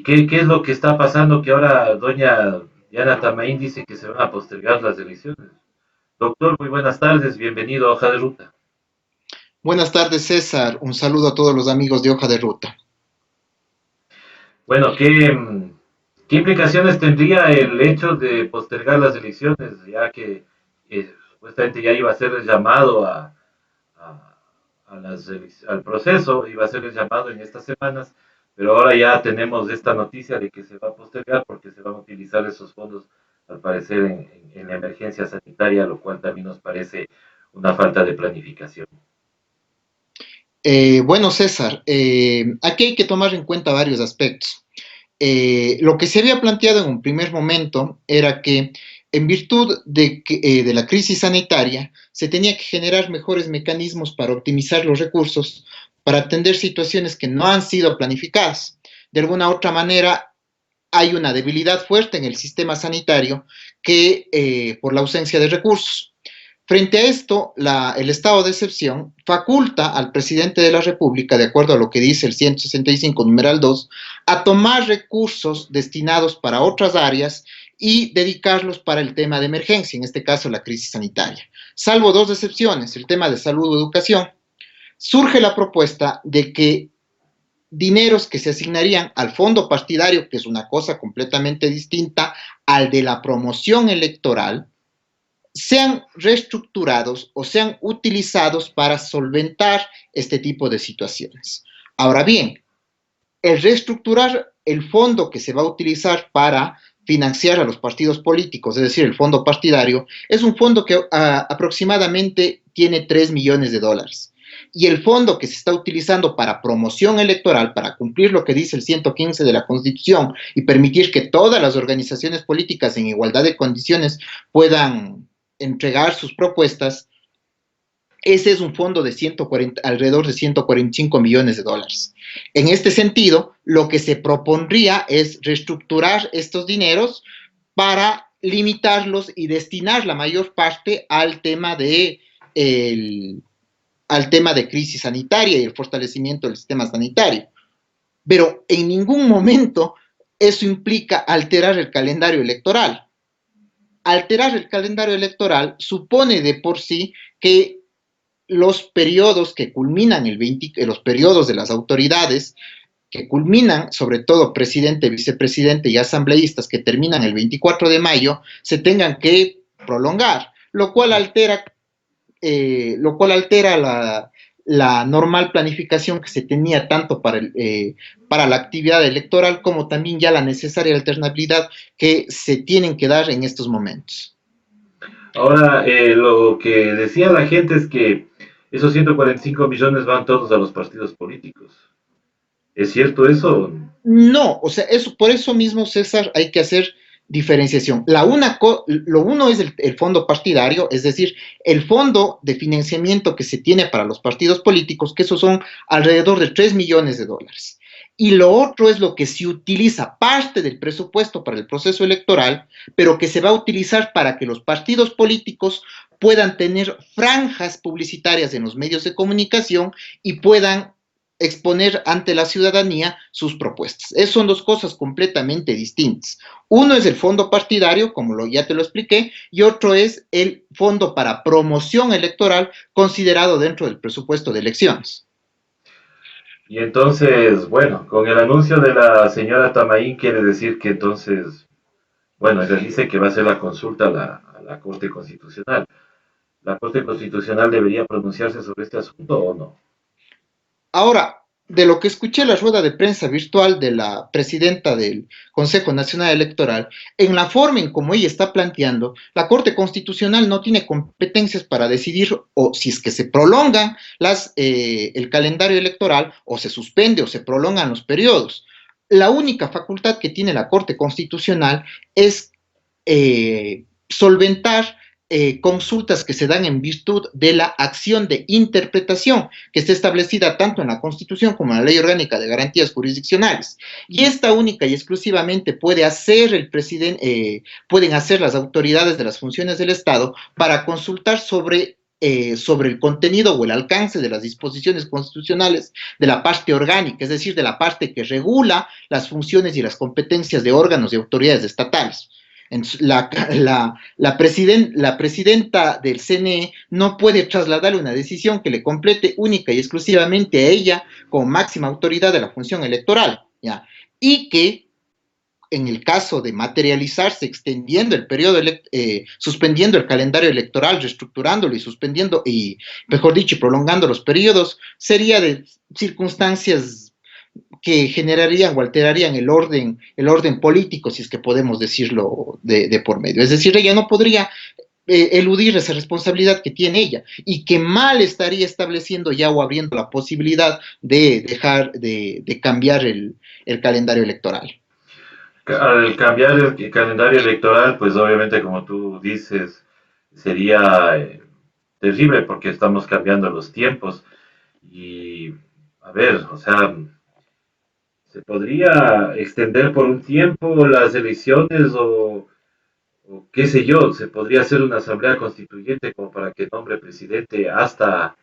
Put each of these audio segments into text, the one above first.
qué es lo que está pasando que ahora doña Diana Tamaín dice que se van a postergar las elecciones? Doctor, muy buenas tardes, bienvenido a Hoja de Ruta. Buenas tardes, César. Un saludo a todos los amigos de Hoja de Ruta. Bueno, ¿qué implicaciones tendría el hecho de postergar las elecciones, ya que supuestamente ya iba a ser el llamado a- al proceso, iba a ser el llamado en estas semanas, pero ahora ya tenemos esta noticia de que se va a postergar porque se van a utilizar esos fondos, al parecer, en la emergencia sanitaria, lo cual también nos parece una falta de planificación. Bueno, César, aquí hay que tomar en cuenta varios aspectos. Lo que se había planteado en un primer momento era que en virtud de la crisis sanitaria se tenía que generar mejores mecanismos para optimizar los recursos, para atender situaciones que no han sido planificadas. De alguna u otra manera, hay una debilidad fuerte en el sistema sanitario que por la ausencia de recursos. Frente a esto, el estado de excepción faculta al presidente de la República, de acuerdo a lo que dice el 165, numeral 2, a tomar recursos destinados para otras áreas y dedicarlos para el tema de emergencia, en este caso la crisis sanitaria. Salvo dos excepciones, el tema de salud o educación, surge la propuesta de que dineros que se asignarían al fondo partidario, que es una cosa completamente distinta al de la promoción electoral, sean reestructurados o sean utilizados para solventar este tipo de situaciones. Ahora bien, el reestructurar el fondo que se va a utilizar para financiar a los partidos políticos, es decir, el fondo partidario, es un fondo que aproximadamente tiene 3 millones de dólares. Y el fondo que se está utilizando para promoción electoral, para cumplir lo que dice el 115 de la Constitución y permitir que todas las organizaciones políticas en igualdad de condiciones puedan entregar sus propuestas, ese es un fondo de 140, alrededor de 145 millones de dólares. En este sentido, lo que se propondría es reestructurar estos dineros para limitarlos y destinar la mayor parte al tema de crisis sanitaria y el fortalecimiento del sistema sanitario. Pero en ningún momento eso implica alterar el calendario electoral. Alterar el calendario electoral supone de por sí que los periodos que culminan los periodos de las autoridades que culminan, sobre todo presidente, vicepresidente y asambleístas que terminan el 24 de mayo, se tengan que prolongar, lo cual altera la normal planificación que se tenía tanto para la actividad electoral como también ya la necesaria alternabilidad que se tienen que dar en estos momentos. Ahora, lo que decía la gente es que esos 145 millones van todos a los partidos políticos. ¿Es cierto eso? No, o sea, por eso mismo, César, hay que hacer diferenciación. Lo uno es el fondo partidario, es decir, el fondo de financiamiento que se tiene para los partidos políticos, que esos son alrededor de 3 millones de dólares. Y lo otro es lo que se utiliza, parte del presupuesto para el proceso electoral, pero que se va a utilizar para que los partidos políticos puedan tener franjas publicitarias en los medios de comunicación y puedan exponer ante la ciudadanía sus propuestas. Son dos cosas completamente distintas. Uno es el fondo partidario, como ya te lo expliqué, y otro es el fondo para promoción electoral considerado dentro del presupuesto de elecciones. Y entonces, bueno, con el anuncio de la señora Tamaín quiere decir que entonces, bueno, ella dice que va a hacer la consulta a la Corte Constitucional. ¿La Corte Constitucional debería pronunciarse sobre este asunto o no? Ahora, de lo que escuché en la rueda de prensa virtual de la presidenta del Consejo Nacional Electoral, en la forma en como ella está planteando, la Corte Constitucional no tiene competencias para decidir o si es que se prolonga el calendario electoral o se suspende o se prolongan los periodos. La única facultad que tiene la Corte Constitucional es solventar consultas que se dan en virtud de la acción de interpretación que está establecida tanto en la Constitución como en la Ley Orgánica de Garantías Jurisdiccionales. Y esta única y exclusivamente puede hacer el presidente, pueden hacer las autoridades de las funciones del Estado para consultar sobre sobre el contenido o el alcance de las disposiciones constitucionales de la parte orgánica, es decir, de la parte que regula las funciones y las competencias de órganos y autoridades estatales. La presidenta del CNE no puede trasladarle una decisión que le complete única y exclusivamente a ella como máxima autoridad de la función electoral, ¿ya? Y que en el caso de materializarse, extendiendo el periodo, suspendiendo el calendario electoral, reestructurándolo y suspendiendo, y mejor dicho, prolongando los periodos, sería de circunstancias que generarían o alterarían el orden político, si es que podemos decirlo de por medio. Es decir, ella no podría eludir esa responsabilidad que tiene ella y que mal estaría estableciendo ya o abriendo la posibilidad de dejar de cambiar el calendario electoral. Al cambiar el calendario electoral, pues obviamente como tú dices, sería terrible porque estamos cambiando los tiempos y a ver, o sea, se podría extender por un tiempo las elecciones o qué sé yo, se podría hacer una asamblea constituyente como para que nombre presidente hasta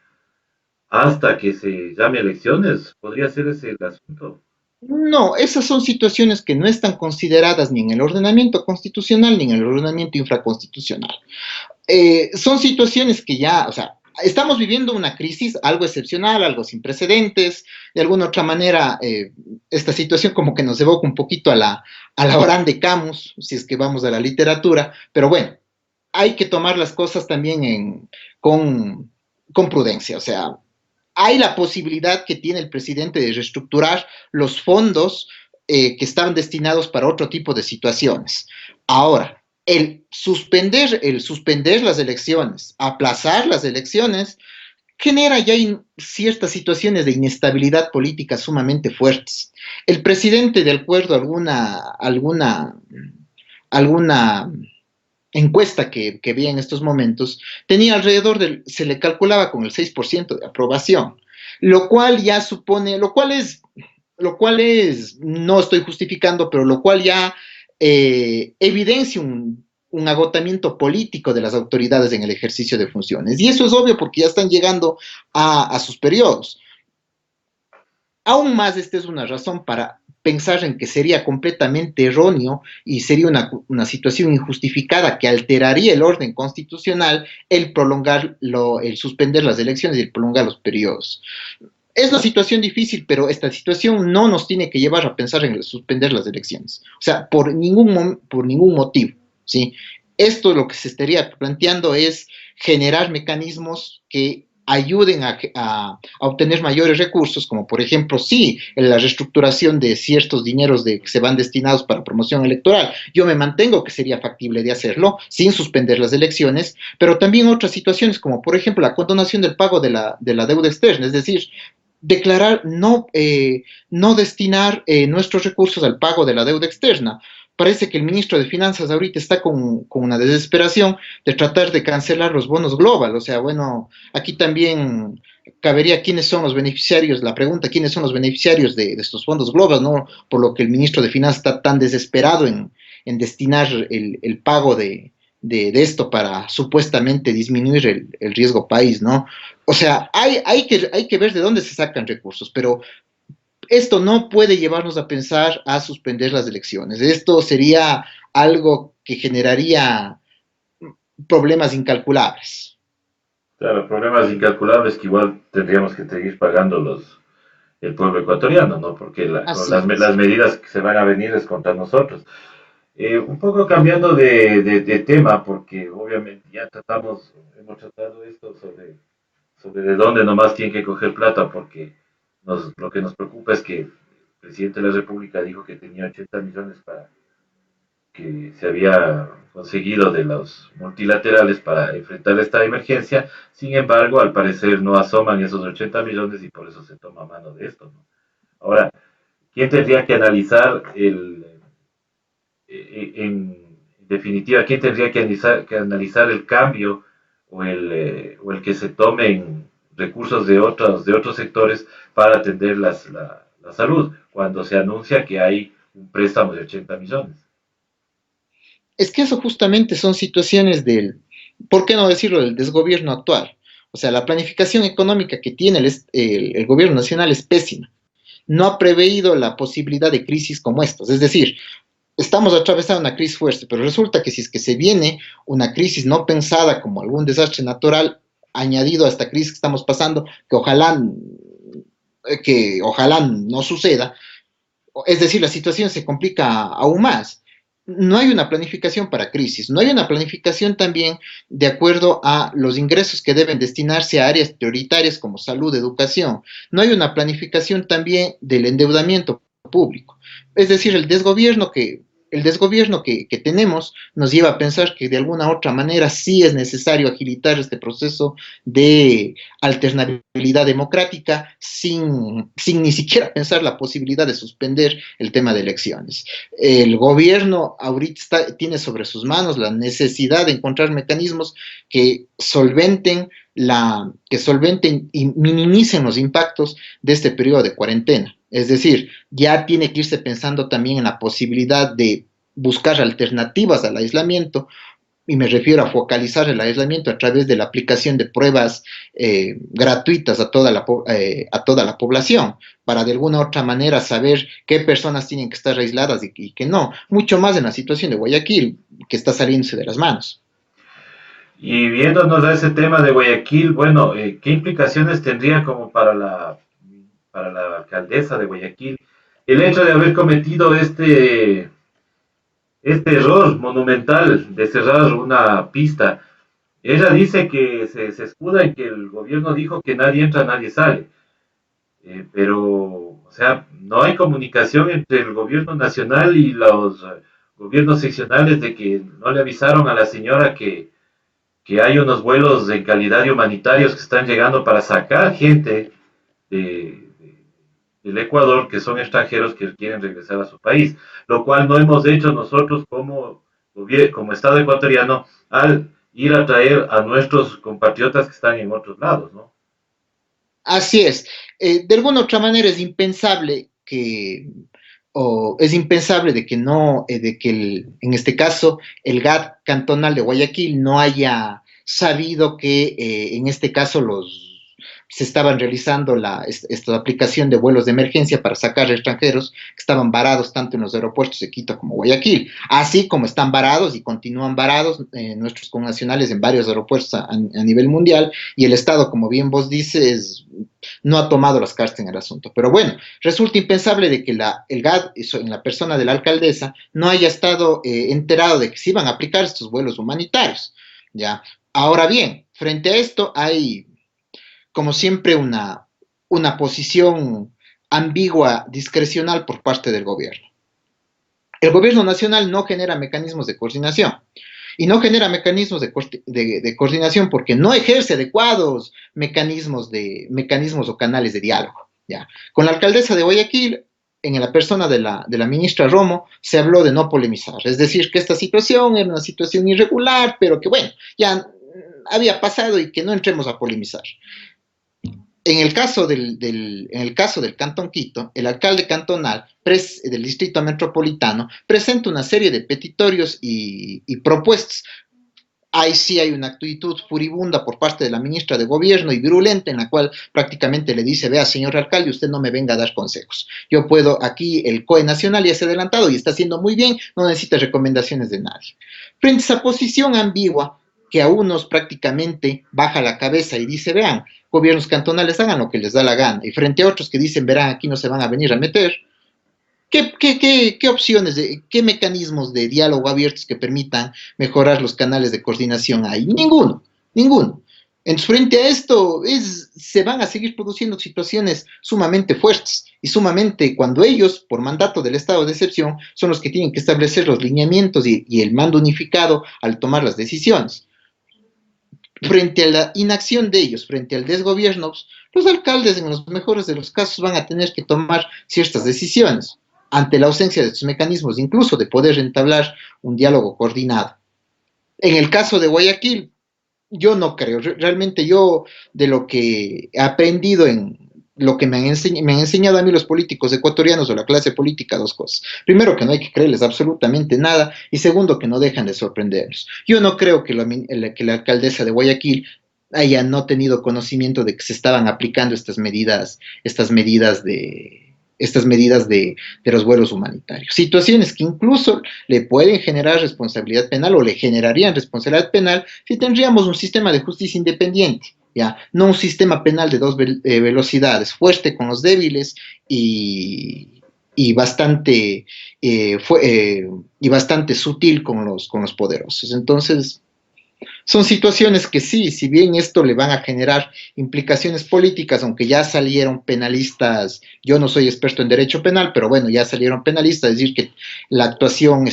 que se llame elecciones, podría ser ese el asunto. No, esas son situaciones que no están consideradas ni en el ordenamiento constitucional ni en el ordenamiento infraconstitucional. Son situaciones que ya, o sea, estamos viviendo una crisis, algo excepcional, algo sin precedentes. De alguna otra manera, esta situación como que nos evoca un poquito a la Orán de Camus, si es que vamos a la literatura, pero bueno, hay que tomar las cosas también con prudencia, o sea, hay la posibilidad que tiene el presidente de reestructurar los fondos que estaban destinados para otro tipo de situaciones. Ahora, el suspender las elecciones, aplazar las elecciones, genera ya ciertas situaciones de inestabilidad política sumamente fuertes. El presidente, de acuerdo a alguna encuesta que vi en estos momentos, tenía se le calculaba con el 6% de aprobación, lo cual ya supone, no estoy justificando, pero lo cual ya evidencia un agotamiento político de las autoridades en el ejercicio de funciones. Y eso es obvio porque ya están llegando a sus periodos. Aún más, esta es una razón para pensar en que sería completamente erróneo y sería una situación injustificada que alteraría el orden constitucional el suspender las elecciones y el prolongar los periodos. Es una situación difícil, pero esta situación no nos tiene que llevar a pensar en suspender las elecciones. O sea, por ningún motivo, ¿sí? Esto lo que se estaría planteando es generar mecanismos que ayuden a obtener mayores recursos, como por ejemplo, sí, en la reestructuración de ciertos dineros que se van destinados para promoción electoral. Yo me mantengo que sería factible de hacerlo sin suspender las elecciones, pero también otras situaciones, como por ejemplo la condonación del pago de la deuda externa, es decir, declarar no destinar nuestros recursos al pago de la deuda externa. Parece que el ministro de Finanzas ahorita está con una desesperación de tratar de cancelar los bonos global. O sea, bueno, aquí también cabería quiénes son los beneficiarios, la pregunta, quiénes son los beneficiarios de estos fondos global, ¿no? Por lo que el ministro de Finanzas está tan desesperado en destinar el pago de esto para supuestamente disminuir el riesgo país, ¿no? O sea, hay que ver de dónde se sacan recursos, pero esto no puede llevarnos a pensar a suspender las elecciones. Esto sería algo que generaría problemas incalculables. Claro, problemas incalculables que igual tendríamos que seguir pagando el pueblo ecuatoriano, ¿no? Porque Así las es. medidas que se van a venir es contra nosotros. Un poco cambiando de tema, porque obviamente hemos tratado esto sobre de dónde nomás tienen que coger plata, porque lo que nos preocupa es que el presidente de la República dijo que tenía 80 millones que se había conseguido de los multilaterales para enfrentar esta emergencia. Sin embargo, al parecer no asoman esos 80 millones y por eso se toma mano de esto, ¿no? Ahora, ¿quién tendría que analizar en definitiva, quién tendría que analizar el cambio o el que se tomen recursos de otros sectores para atender la salud, cuando se anuncia que hay un préstamo de 80 millones? Es que eso justamente son situaciones ¿por qué no decirlo?, del desgobierno actual. O sea, la planificación económica que tiene el gobierno nacional es pésima. No ha preveído la posibilidad de crisis como estas. Es decir, estamos atravesando una crisis fuerte, pero resulta que si es que se viene una crisis no pensada como algún desastre natural añadido a esta crisis que estamos pasando, que ojalá no suceda, es decir, la situación se complica aún más. No hay una planificación para crisis, no hay una planificación también de acuerdo a los ingresos que deben destinarse a áreas prioritarias como salud, educación. No hay una planificación también del endeudamiento público. Es decir, el desgobierno que tenemos nos lleva a pensar que de alguna u otra manera sí es necesario agilitar este proceso de alternabilidad democrática sin ni siquiera pensar la posibilidad de suspender el tema de elecciones. El gobierno ahorita tiene sobre sus manos la necesidad de encontrar mecanismos que solventen y minimicen los impactos de este periodo de cuarentena. Es decir, ya tiene que irse pensando también en la posibilidad de buscar alternativas al aislamiento, y me refiero a focalizar el aislamiento a través de la aplicación de pruebas gratuitas a toda la población, para de alguna u otra manera saber qué personas tienen que estar aisladas y qué no. Mucho más en la situación de Guayaquil, que está saliéndose de las manos. Y viéndonos a ese tema de Guayaquil, bueno, ¿qué implicaciones tendría como para la alcaldesa de Guayaquil el hecho de haber cometido este error monumental de cerrar una pista? Ella dice que se escuda en que el gobierno dijo que nadie entra, nadie sale. Pero, o sea, no hay comunicación entre el gobierno nacional y los gobiernos seccionales de que no le avisaron a la señora que hay unos vuelos en calidad de humanitarios que están llegando para sacar gente del Ecuador, que son extranjeros que quieren regresar a su país, lo cual no hemos hecho nosotros como Estado ecuatoriano al ir a traer a nuestros compatriotas que están en otros lados, ¿no? Así es. De alguna otra manera es impensable de que no, en este caso, el GAT cantonal de Guayaquil no haya sabido que en este caso se estaban realizando esta aplicación de vuelos de emergencia para sacar extranjeros que estaban varados tanto en los aeropuertos de Quito como Guayaquil, así como están varados y continúan varados nuestros connacionales en varios aeropuertos a nivel mundial, y el Estado, como bien vos dices, no ha tomado las cartas en el asunto. Pero bueno, resulta impensable de que el GAD, en la persona de la alcaldesa, no haya estado enterado de que se iban a aplicar estos vuelos humanitarios. ¿Ya? Ahora bien, frente a esto hay, como siempre, una posición ambigua, discrecional por parte del gobierno. El gobierno nacional no genera mecanismos de coordinación. Y no genera mecanismos de coordinación porque no ejerce adecuados mecanismos o canales de diálogo. ¿Ya? Con la alcaldesa de Guayaquil, en la persona de la ministra Romo, se habló de no polemizar. Es decir, que esta situación era una situación irregular, pero que bueno, ya había pasado y que no entremos a polemizar. En el caso del Cantón Quito, el alcalde cantonal del Distrito Metropolitano presenta una serie de petitorios y propuestas. Ahí sí hay una actitud furibunda por parte de la ministra de Gobierno y virulenta, en la cual prácticamente le dice: vea, señor alcalde, usted no me venga a dar consejos. Yo puedo, aquí el COE nacional ya se ha adelantado y está haciendo muy bien, no necesita recomendaciones de nadie. Frente a esa posición ambigua, que a unos prácticamente baja la cabeza y dice: vean, gobiernos cantonales hagan lo que les da la gana, y frente a otros que dicen: verán, aquí no se van a venir a meter. ¿Qué opciones, qué mecanismos de diálogo abiertos que permitan mejorar los canales de coordinación hay? Ninguno, ninguno. Entonces, frente a esto, se van a seguir produciendo situaciones sumamente fuertes y sumamente cuando ellos, por mandato del estado de excepción, son los que tienen que establecer los lineamientos y el mando unificado al tomar las decisiones. Frente a la inacción de ellos, frente al desgobierno, los alcaldes, en los mejores de los casos, van a tener que tomar ciertas decisiones ante la ausencia de estos mecanismos, incluso de poder entablar un diálogo coordinado. En el caso de Guayaquil, yo no creo, realmente yo, de lo que he aprendido en lo que me han enseñado a mí los políticos ecuatorianos o la clase política, dos cosas. Primero, que no hay que creerles absolutamente nada, y segundo, que no dejan de sorprendernos. Yo no creo que la alcaldesa de Guayaquil haya no tenido conocimiento de que se estaban aplicando estas medidas de los vuelos humanitarios. Situaciones que incluso le pueden generar responsabilidad penal o le generarían responsabilidad penal si tendríamos un sistema de justicia independiente, ¿ya? No un sistema penal de dos velocidades, fuerte con los débiles y bastante, y bastante sutil con los poderosos. Entonces, son situaciones que sí, si bien esto le van a generar implicaciones políticas, aunque ya salieron penalistas, yo no soy experto en derecho penal, pero bueno, ya salieron penalistas, es decir, que la actuación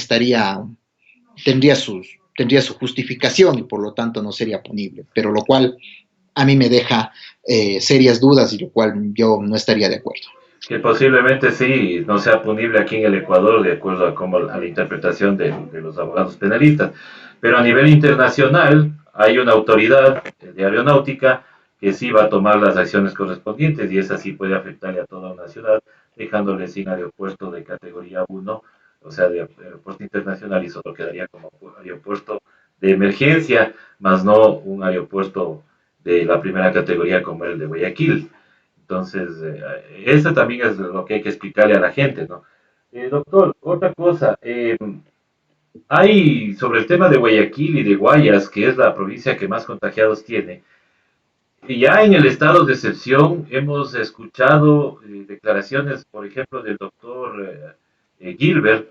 tendría, tendría su justificación y por lo tanto no sería punible, pero lo cual a mí me deja serias dudas y lo cual yo no estaría de acuerdo. Que posiblemente sí no sea punible aquí en el Ecuador, de acuerdo a la interpretación de los abogados penalistas. Pero a nivel internacional hay una autoridad de aeronáutica que sí va a tomar las acciones correspondientes y esa sí puede afectarle a toda una ciudad, dejándole sin aeropuerto de categoría 1, o sea, de aeropuerto internacional, y solo quedaría como aeropuerto de emergencia, más no un aeropuerto de la primera categoría como el de Guayaquil. Entonces, eso también es lo que hay que explicarle a la gente, ¿no? Doctor, otra cosa, hay sobre el tema de Guayaquil y de Guayas, que es la provincia que más contagiados tiene, y ya en el estado de excepción hemos escuchado declaraciones, por ejemplo, del doctor Gilbert,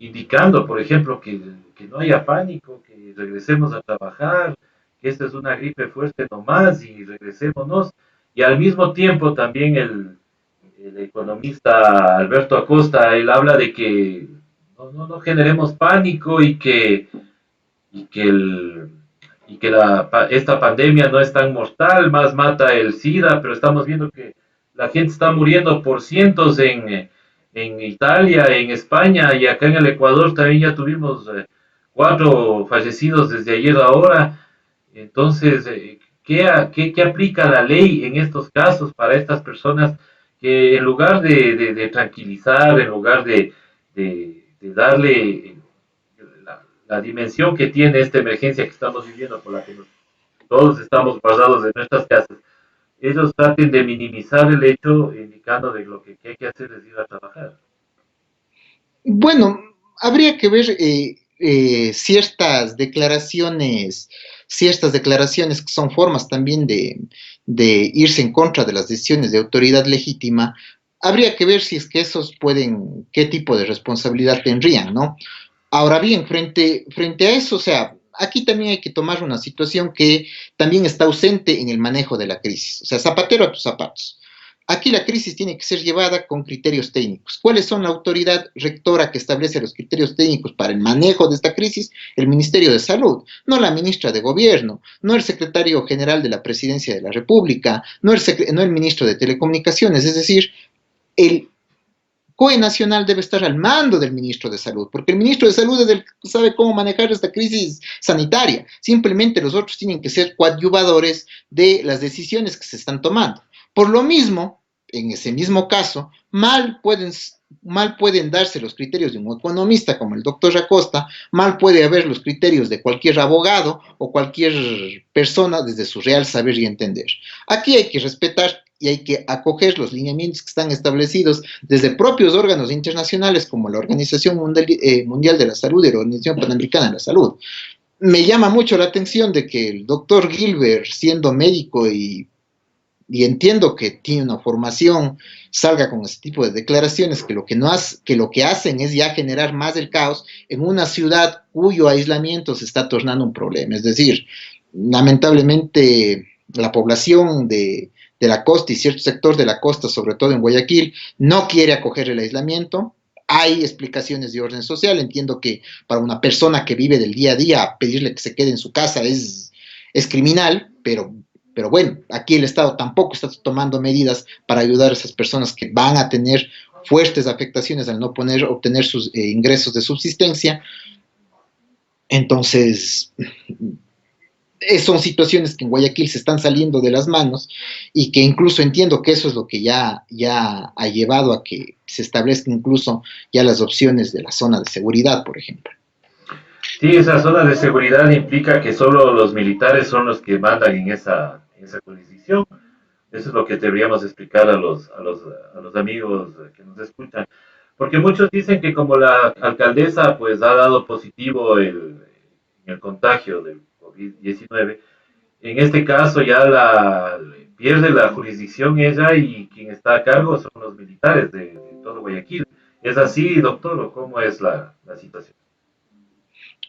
indicando, por ejemplo, que no haya pánico, que regresemos a trabajar, que esta es una gripe fuerte nomás y regresémonos. Y al mismo tiempo también el economista Alberto Acosta, él habla de que no generemos pánico y que, el, y que esta pandemia no es tan mortal, más mata el SIDA, pero estamos viendo que la gente está muriendo por cientos en Italia, en España y acá en el Ecuador también ya tuvimos 4 fallecidos desde ayer a ahora. Entonces, ¿qué aplica la ley en estos casos para estas personas que en lugar de tranquilizar, en lugar de darle la dimensión que tiene esta emergencia que estamos viviendo, por la que todos estamos guardados en nuestras casas, ellos traten de minimizar el hecho, indicando de lo que hay que hacer es ir a trabajar? Bueno, habría que ver ciertas declaraciones que son formas también de irse en contra de las decisiones de autoridad legítima. Habría que ver si es que esos pueden, qué tipo de responsabilidad tendrían, ¿no? Ahora bien, frente a eso, o sea, aquí también hay que tomar una situación que también está ausente en el manejo de la crisis. O sea, zapatero a tus zapatos. Aquí la crisis tiene que ser llevada con criterios técnicos. ¿Cuáles son la autoridad rectora que establece los criterios técnicos para el manejo de esta crisis? El Ministerio de Salud, no la ministra de Gobierno, no el secretario general de la Presidencia de la República, no el ministro de Telecomunicaciones. Es decir, el COE Nacional debe estar al mando del ministro de Salud, porque el ministro de Salud es el que sabe cómo manejar esta crisis sanitaria. Simplemente los otros tienen que ser coadyuvadores de las decisiones que se están tomando. Por lo mismo, en ese mismo caso, mal pueden darse los criterios de un economista como el doctor Acosta, mal puede haber los criterios de cualquier abogado o cualquier persona desde su real saber y entender. Aquí hay que respetar y hay que acoger los lineamientos que están establecidos desde propios órganos internacionales como la Organización Mundial de la Salud y la Organización Panamericana de la Salud. Me llama mucho la atención de que el doctor Gilbert, siendo médico y entiendo que tiene una formación, salga con ese tipo de declaraciones que lo que hacen es ya generar más el caos en una ciudad cuyo aislamiento se está tornando un problema. Es decir, lamentablemente la población de la costa y cierto sector de la costa, sobre todo en Guayaquil, no quiere acoger el aislamiento. Hay explicaciones de orden social. Entiendo que para una persona que vive del día a día, pedirle que se quede en su casa es criminal, pero bueno, aquí el Estado tampoco está tomando medidas para ayudar a esas personas que van a tener fuertes afectaciones al no obtener sus ingresos de subsistencia. Entonces, son situaciones que en Guayaquil se están saliendo de las manos y que incluso entiendo que eso es lo que ya ha llevado a que se establezcan incluso ya las opciones de la zona de seguridad, por ejemplo. Sí, esa zona de seguridad implica que solo los militares son los que mandan en esa jurisdicción. Eso es lo que deberíamos explicar a los amigos que nos escuchan. Porque muchos dicen que como la alcaldesa pues ha dado positivo en el contagio del COVID-19, en este caso ya pierde la jurisdicción ella y quien está a cargo son los militares de todo Guayaquil. ¿Es así, doctor, o cómo es la situación?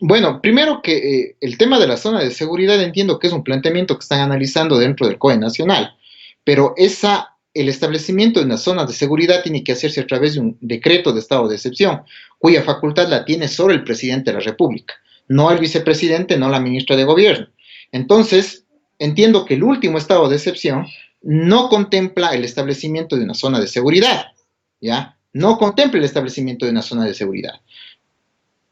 Bueno, primero que el tema de la zona de seguridad entiendo que es un planteamiento que están analizando dentro del COE nacional, pero el establecimiento de una zona de seguridad tiene que hacerse a través de un decreto de estado de excepción, cuya facultad la tiene solo el presidente de la República, no el vicepresidente, no la ministra de Gobierno. Entonces, entiendo que el último estado de excepción no contempla el establecimiento de una zona de seguridad, ¿ya? No contempla el establecimiento de una zona de seguridad,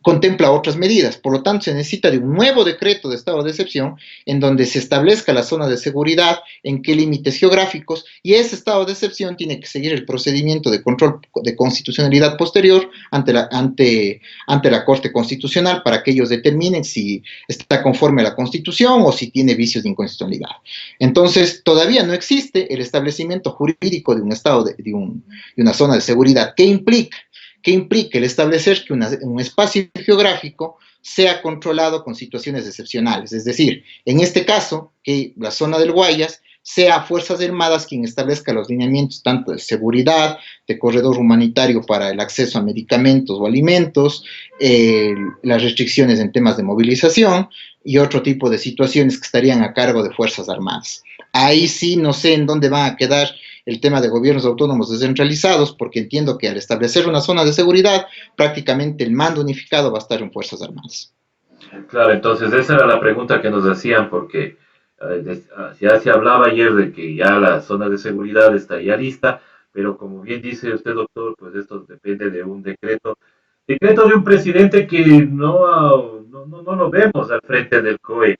contempla otras medidas. Por lo tanto, se necesita de un nuevo decreto de estado de excepción en donde se establezca la zona de seguridad, en qué límites geográficos, y ese estado de excepción tiene que seguir el procedimiento de control de constitucionalidad posterior ante la Corte Constitucional para que ellos determinen si está conforme a la Constitución o si tiene vicios de inconstitucionalidad. Entonces, todavía no existe el establecimiento jurídico de un estado de una zona de seguridad. ¿Qué implica el establecer que un espacio geográfico sea controlado con situaciones excepcionales? Es decir, en este caso, que la zona del Guayas sea Fuerzas Armadas quien establezca los lineamientos tanto de seguridad, de corredor humanitario para el acceso a medicamentos o alimentos, las restricciones en temas de movilización y otro tipo de situaciones que estarían a cargo de Fuerzas Armadas. Ahí sí no sé en dónde van a quedar el tema de gobiernos autónomos descentralizados, porque entiendo que al establecer una zona de seguridad, prácticamente el mando unificado va a estar en Fuerzas Armadas. Claro, entonces esa era la pregunta que nos hacían, porque ya se hablaba ayer de que ya la zona de seguridad está ya lista, pero como bien dice usted, doctor, pues esto depende de un decreto de un presidente que no lo vemos al frente del COE.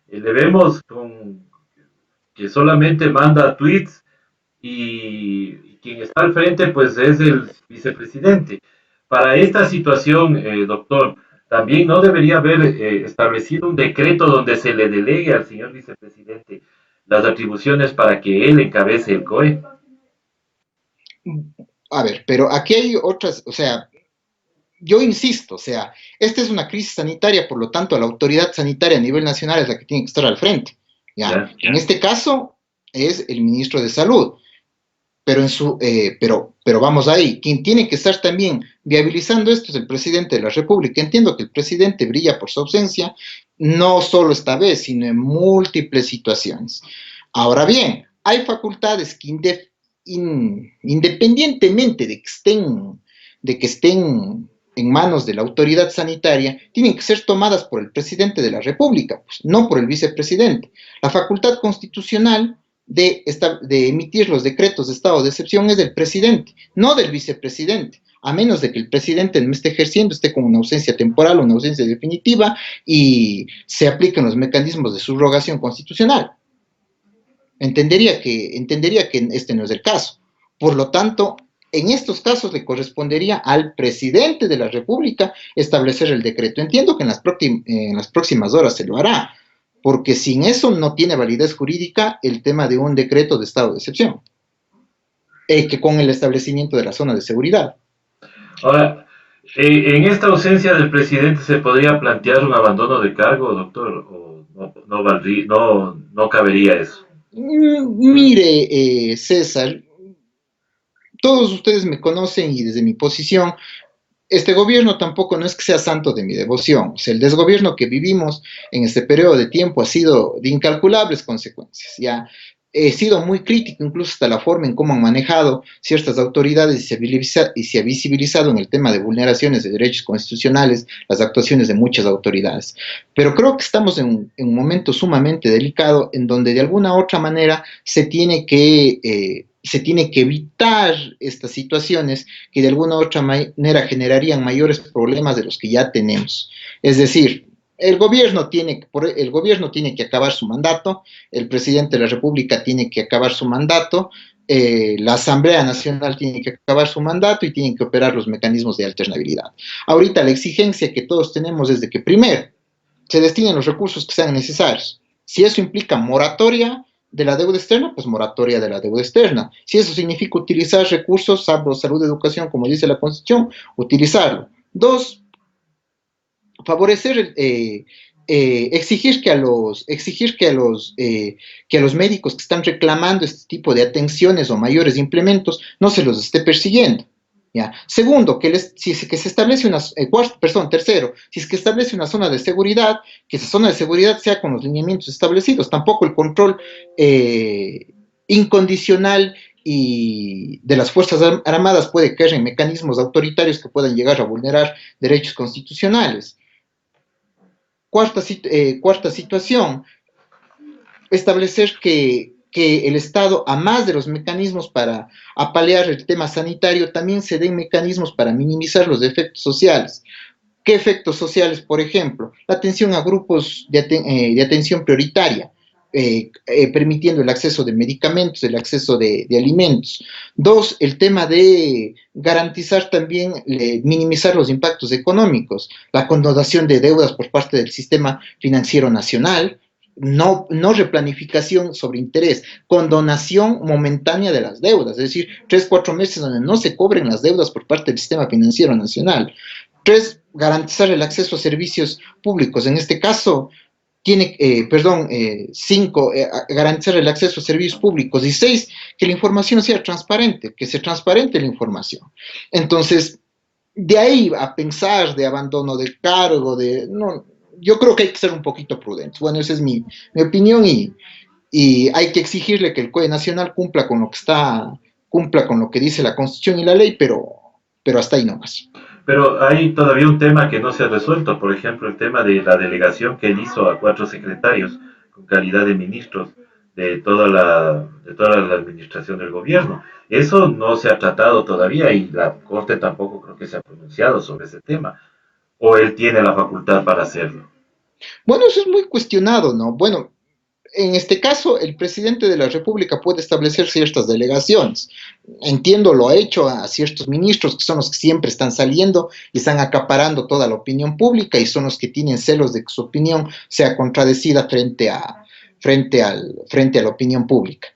Le vemos que solamente manda tweets y quien está al frente pues es el vicepresidente. Para esta situación, doctor, también no debería haber establecido un decreto donde se le delegue al señor vicepresidente las atribuciones para que él encabece el COE. A ver, pero aquí hay otras, o sea, yo insisto, o sea, esta es una crisis sanitaria, por lo tanto, la autoridad sanitaria a nivel nacional es la que tiene que estar al frente. ¿Ya? En este caso es el ministro de Salud, pero vamos ahí, quien tiene que estar también viabilizando esto es el presidente de la República. Entiendo que el presidente brilla por su ausencia, no solo esta vez, sino en múltiples situaciones. Ahora bien, hay facultades que independientemente de que estén en manos de la autoridad sanitaria, tienen que ser tomadas por el presidente de la República, pues, no por el vicepresidente. La facultad constitucional de emitir los decretos de estado de excepción es del presidente, no del vicepresidente, a menos de que el presidente no esté ejerciendo, esté con una ausencia temporal o una ausencia definitiva y se apliquen los mecanismos de subrogación constitucional. Entendería que este no es el caso. Por lo tanto, en estos casos le correspondería al presidente de la República establecer el decreto. Entiendo que en las próximas horas se lo hará, porque sin eso no tiene validez jurídica el tema de un decreto de estado de excepción, que con el establecimiento de la zona de seguridad. Ahora, en esta ausencia del presidente se podría plantear un abandono de cargo, doctor, o no cabería eso. Mire, César, todos ustedes me conocen y desde mi posición, este gobierno tampoco no es que sea santo de mi devoción. O sea, el desgobierno que vivimos en este periodo de tiempo ha sido de incalculables consecuencias. Ya he sido muy crítico, incluso hasta la forma en cómo han manejado ciertas autoridades y se ha visibilizado en el tema de vulneraciones de derechos constitucionales las actuaciones de muchas autoridades. Pero creo que estamos en un momento sumamente delicado en donde de alguna u otra manera se tiene que evitar estas situaciones que de alguna u otra manera generarían mayores problemas de los que ya tenemos. Es decir, el gobierno tiene que acabar su mandato, el presidente de la República tiene que acabar su mandato, la Asamblea Nacional tiene que acabar su mandato y tienen que operar los mecanismos de alternabilidad. Ahorita la exigencia que todos tenemos es de que primero se destinen los recursos que sean necesarios. Si eso implica moratoria de la deuda externa, pues moratoria de la deuda externa. Si eso significa utilizar recursos, salud, educación, como dice la Constitución, utilizarlo. Dos, favorecer, exigir que a los médicos que están reclamando este tipo de atenciones o mayores implementos no se los esté persiguiendo. ¿Ya? Segundo, si es que se establece tercero, si es que establece una zona de seguridad, que esa zona de seguridad sea con los lineamientos establecidos, tampoco el control incondicional y de las Fuerzas Armadas puede caer en mecanismos autoritarios que puedan llegar a vulnerar derechos constitucionales. Cuarta situación, establecer que el Estado, a más de los mecanismos para apalear el tema sanitario, también se den mecanismos para minimizar los efectos sociales. ¿Qué efectos sociales? Por ejemplo, la atención a grupos de atención prioritaria, permitiendo el acceso de medicamentos, el acceso de alimentos. Dos, el tema de garantizar también, minimizar los impactos económicos, la condonación de deudas por parte del sistema financiero nacional, no replanificación sobre interés, condonación momentánea de las deudas, es decir, 3-4 meses donde no se cobren las deudas por parte del sistema financiero nacional. Tres, garantizar el acceso a servicios públicos, en este caso, cinco, garantizar el acceso a servicios públicos, y seis, que la información sea transparente, que sea transparente la información. Entonces, de ahí a pensar de abandono de cargo, no, yo creo que hay que ser un poquito prudentes. Bueno, esa es mi opinión y hay que exigirle que el COE Nacional cumpla con lo que dice la Constitución y la ley, pero hasta ahí nomás. Pero hay todavía un tema que no se ha resuelto, por ejemplo, el tema de la delegación que él hizo a 4 secretarios con calidad de ministros de toda la administración del gobierno. Eso no se ha tratado todavía y la Corte tampoco creo que se ha pronunciado sobre ese tema. O él tiene la facultad para hacerlo. Bueno, eso es muy cuestionado, ¿no? Bueno, en este caso, el presidente de la República puede establecer ciertas delegaciones. Entiendo, lo ha hecho a ciertos ministros que son los que siempre están saliendo y están acaparando toda la opinión pública y son los que tienen celos de que su opinión sea contradecida frente a la opinión pública.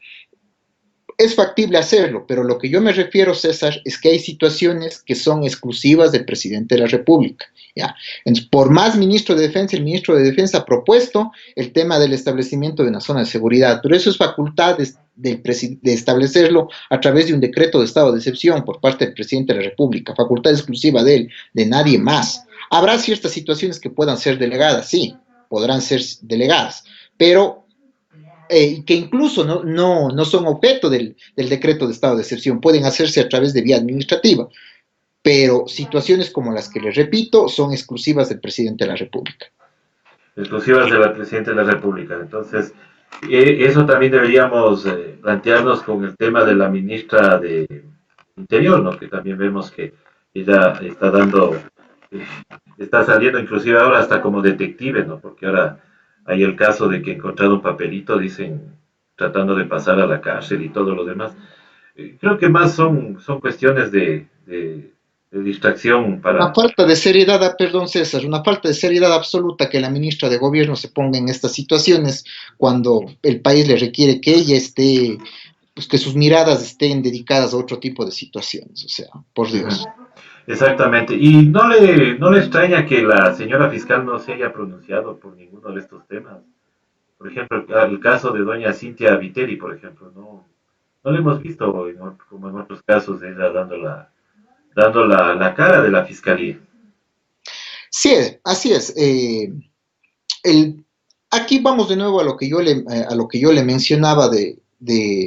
Es factible hacerlo, pero lo que yo me refiero, César, es que hay situaciones que son exclusivas del presidente de la República. ¿Ya? Entonces, por más ministro de Defensa, el ministro de Defensa ha propuesto el tema del establecimiento de una zona de seguridad, pero eso es facultad de establecerlo a través de un decreto de estado de excepción por parte del presidente de la República, facultad exclusiva de él, de nadie más. Habrá ciertas situaciones que puedan ser delegadas, sí, podrán ser delegadas, pero que incluso no son objeto del decreto de estado de excepción, pueden hacerse a través de vía administrativa, pero situaciones como las que les repito son exclusivas del presidente de la República. Exclusivas del presidente de la República. Entonces, eso también deberíamos plantearnos con el tema de la ministra de Interior, ¿no? Que también vemos que ella eh, está saliendo inclusive ahora hasta como detective, ¿no? Porque ahora hay el caso de que encontrado un papelito, dicen, tratando de pasar a la cárcel y todo lo demás. Creo que más son cuestiones de distracción Una para... falta de seriedad, perdón César, una falta de seriedad absoluta que la ministra de Gobierno se ponga en estas situaciones cuando el país le requiere que ella esté, pues que sus miradas estén dedicadas a otro tipo de situaciones, o sea, por Dios. Exactamente. Y no le extraña que la señora fiscal no se haya pronunciado por ninguno de estos temas. Por ejemplo, el caso de doña Cintia Viteri, por ejemplo, no lo hemos visto como en otros casos de ella dando la cara de la fiscalía. Sí, así es. El, aquí vamos de nuevo a lo que yo le mencionaba de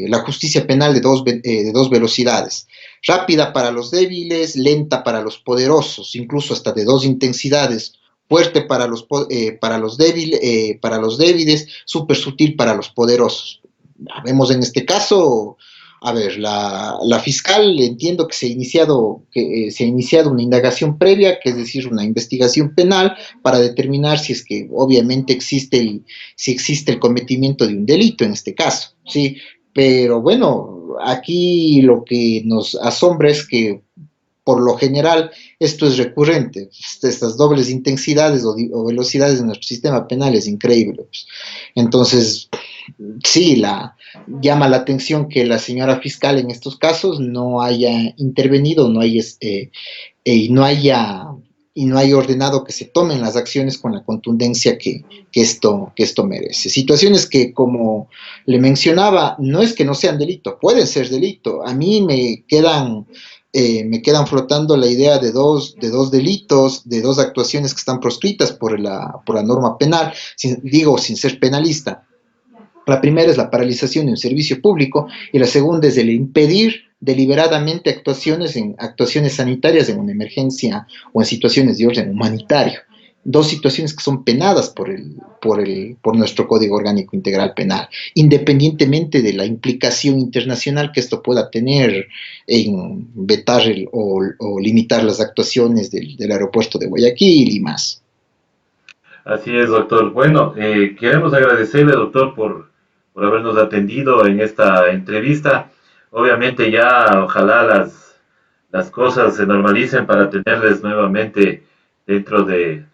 la justicia penal de dos velocidades. Rápida para los débiles, lenta para los poderosos, incluso hasta de dos intensidades. Fuerte para los débiles, súper sutil para los poderosos. Vemos en este caso, a ver, la fiscal entiendo que se ha iniciado una indagación previa, que es decir, una investigación penal para determinar si es que obviamente si existe el cometimiento de un delito en este caso, ¿sí? Pero bueno, aquí lo que nos asombra es que por lo general esto es recurrente. Estas dobles intensidades o velocidades de nuestro sistema penal es increíble. Pues. Entonces, sí, llama la atención que la señora fiscal en estos casos no haya intervenido, y no haya y no haya ordenado que se tomen las acciones con la contundencia que esto merece. Situaciones que, como le mencionaba, no es que no sean delito, pueden ser delito. A mí me quedan flotando la idea de dos delitos, de dos actuaciones que están proscritas por la norma penal, sin ser penalista. La primera es la paralización de un servicio público y la segunda es el impedir deliberadamente actuaciones sanitarias en una emergencia o en situaciones de orden humanitario. Dos situaciones que son penadas por nuestro Código Orgánico Integral Penal, independientemente de la implicación internacional que esto pueda tener en vetar o limitar las actuaciones del aeropuerto de Guayaquil y más. Así es, doctor. Bueno, queremos agradecerle, doctor, por habernos atendido en esta entrevista. Obviamente ya ojalá las cosas se normalicen para tenerles nuevamente dentro de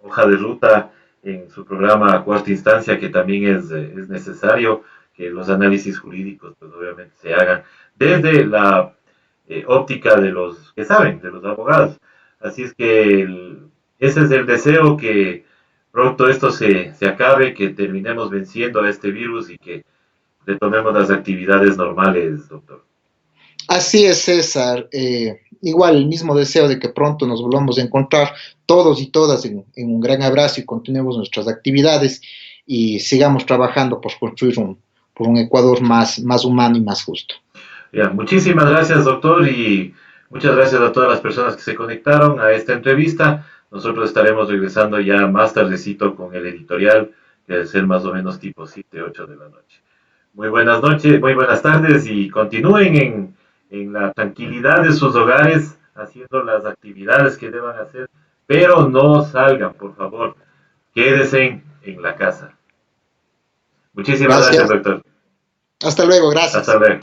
hoja de ruta en su programa Cuarta Instancia, que también es necesario que los análisis jurídicos pues obviamente se hagan desde la óptica de los que saben, de los abogados. Así es que ese es el deseo, que pronto esto se acabe, que terminemos venciendo a este virus y que retomemos las actividades normales, doctor. Así es, César. Igual el mismo deseo de que pronto nos volvamos a encontrar todos y todas en un gran abrazo y continuemos nuestras actividades y sigamos trabajando por construir por un Ecuador más humano y más justo. Ya, muchísimas gracias, doctor, y muchas gracias a todas las personas que se conectaron a esta entrevista. Nosotros estaremos regresando ya más tardecito con el editorial, que debe ser más o menos tipo 7, 8 de la noche. Muy buenas noches, muy buenas tardes y continúen en la tranquilidad de sus hogares haciendo las actividades que deban hacer, pero no salgan, por favor. Quédense en la casa. Muchísimas gracias, Gracias. doctor. Hasta luego, Hasta gracias. luego.